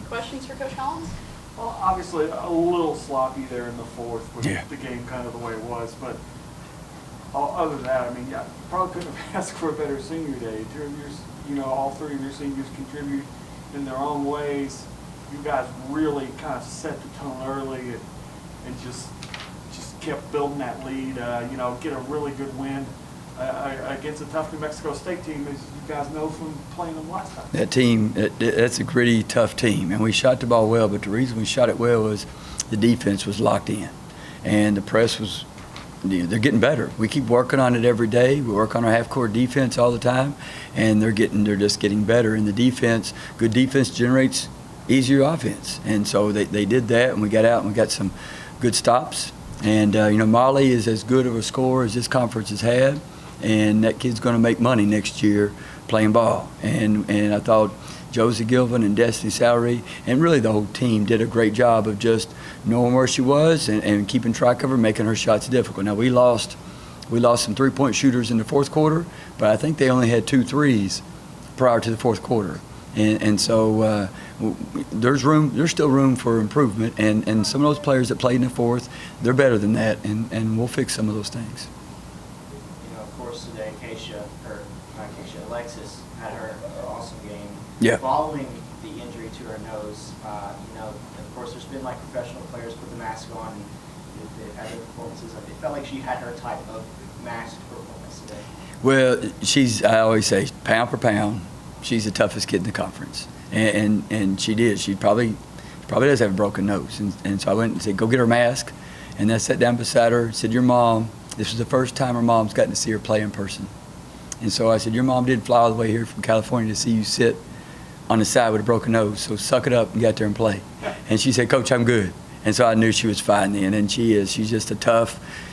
questions for Coach Hollins? Well, obviously a little sloppy there in the fourth with the game kind of the way it was, but other than that, I mean, yeah, probably couldn't have asked for a better senior day. Two of yours, all three of your seniors contribute in their own ways. You guys really kind of set the tone early and just kept building that lead. Get a really good win against a tough New Mexico State team, as you guys know from playing them last time. That team, that's a gritty, tough team, and we shot the ball well. But the reason we shot it well was the defense was locked in, and the press was. They're getting better. We keep working on it every day. We work on our half-court defense all the time, and they're just getting better. And the defense, good defense generates easier offense, and so they did that, and we got out and we got some good stops. And Molly is as good of a scorer as this conference has had, and that kid's going to make money next year playing ball. And I thought Josie Gilvin and Destiny Salary and really the whole team did a great job of just knowing where she was and keeping track of her, making her shots difficult. Now we lost some three-point shooters in the fourth quarter, but I think they only had 2 threes prior to the fourth quarter. And so there's still room for improvement, and some of those players that played in the fourth, they're better than that, and we'll fix some of those things. Of course, today Alexis had her awesome game. Yeah. Following the injury to her nose, of course, there's been like professional players put the mask on and they've had their performances. It felt like she had her type of masked performance today. Well, I always say, pound for pound, she's the toughest kid in the conference, and she did. She probably does have a broken nose, and so I went and said, go get her mask, and I sat down beside her, said, your mom, this was the first time her mom's gotten to see her play in person. And so I said, your mom did fly all the way here from California to see you sit on the side with a broken nose, so suck it up and get out there and play. And she said, Coach, I'm good. And so I knew she was fine then, and she is. She's just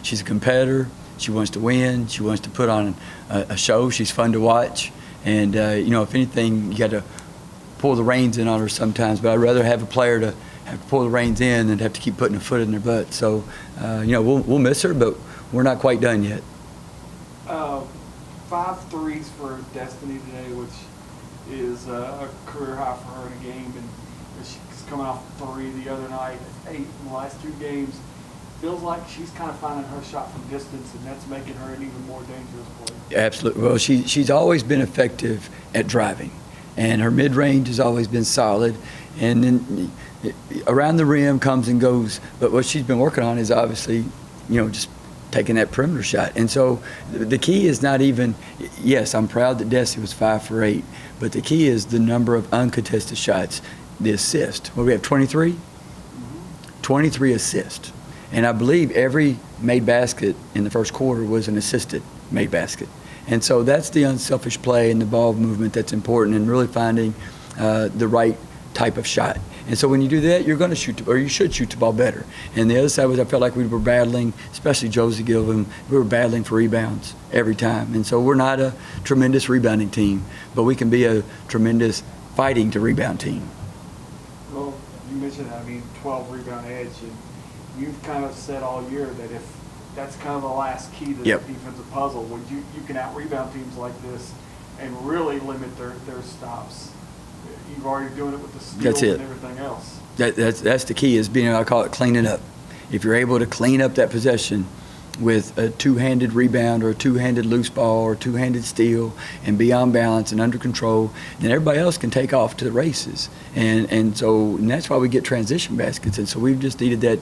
she's a competitor. She wants to win. She wants to put on a show. She's fun to watch. And, if anything, you got to pull the reins in on her sometimes, but I'd rather have a player to have to pull the reins in than have to keep putting a foot in their butt. So, we'll miss her, but we're not quite done yet. 5 threes for Destiny today, which is a career high for her in a game, and she's coming off 3 the other night, 8 in the last 2 games. Feels like she's kind of finding her shot from distance, and that's making her an even more dangerous player. Absolutely. Well, she's always been effective at driving, and her mid-range has always been solid, and then around the rim comes and goes. But what she's been working on is obviously, just taking that perimeter shot. And so the key is not even, yes, I'm proud that Desi was 5 for 8, but the key is the number of uncontested shots, the assist. Well, we have 23? 23 assists. And I believe every made basket in the first quarter was an assisted made basket. And so that's the unselfish play and the ball movement that's important, and really finding the right type of shot. And so when you do that, you're going to shoot, or you should shoot the ball better. And the other side was, I felt like we were battling, especially Josie Gilvin, we were battling for rebounds every time. And so we're not a tremendous rebounding team, but we can be a tremendous fighting to rebound team. Well, you mentioned, 12 rebound edge, and you've kind of said all year that if that's kind of the last key to the defensive puzzle, when you can out-rebound teams like this and really limit their stops. You're already doing it with the steals and everything else. That's the key, is being, I call it cleaning up. If you're able to clean up that possession with a two-handed rebound or a two-handed loose ball or a two-handed steal and be on balance and under control, then everybody else can take off to the races. And that's why we get transition baskets. And so we've just needed that.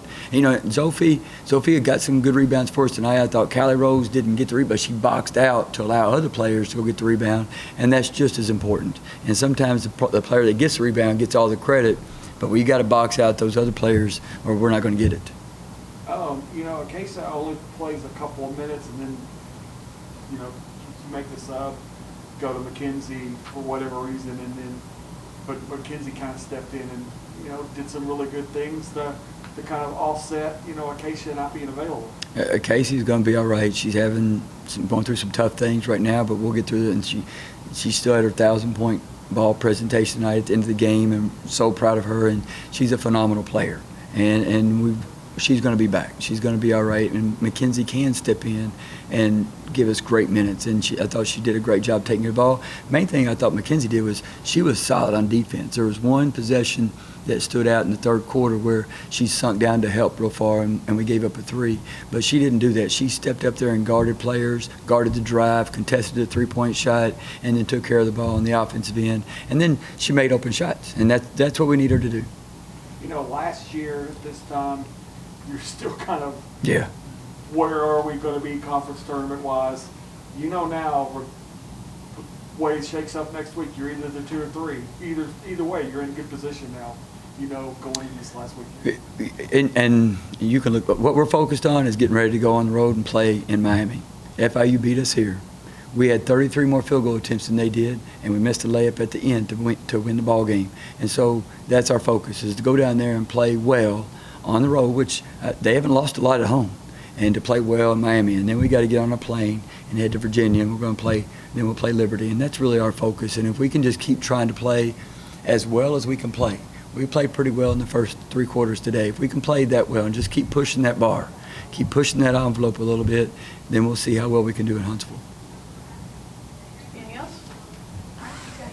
Sophia got some good rebounds for us tonight. I thought Callie Rose didn't get the rebound. She boxed out to allow other players to go get the rebound, and that's just as important. And sometimes the player that gets the rebound gets all the credit, but we got to box out those other players or we're not going to get it. Akesa only plays a couple of minutes, and then, you make the sub, go to McKenzie for whatever reason, and then, but McKenzie kind of stepped in and, did some really good things to kind of offset, Akesa not being available. Casey's going to be all right. She's going through some tough things right now, but we'll get through it. And she still had her 1,000-point ball presentation tonight at the end of the game, and so proud of her. And she's a phenomenal player. And she's going to be back. She's going to be all right, and Mackenzie can step in and give us great minutes. And I thought she did a great job taking the ball. Main thing I thought Mackenzie did was she was solid on defense. There was one possession that stood out in the third quarter where she sunk down to help real far, and we gave up a 3. But she didn't do that. She stepped up there and guarded players, guarded the drive, contested the 3-point shot, and then took care of the ball on the offensive end. And then she made open shots, and that's what we need her to do. You know, last year at this time, you're still kind of, Yeah. where are we going to be conference tournament-wise? You know now, way it shakes up next week, you're either the 2 or 3. Either way, you're in a good position now, you know, going into this last weekend. And you can look, what we're focused on is getting ready to go on the road and play in Miami. FIU beat us here. We had 33 more field goal attempts than they did, and we missed a layup at the end to win the ball game. And so that's our focus, is to go down there and play well on the road, which they haven't lost a lot at home, and to play well in Miami. And then we got to get on a plane and head to Virginia, and we're going to play, then we'll play Liberty. And that's really our focus. And if we can just keep trying to play as well as we can play. We played pretty well in the first 3 quarters today. If we can play that well and just keep pushing that bar, keep pushing that envelope a little bit, then we'll see how well we can do in Huntsville.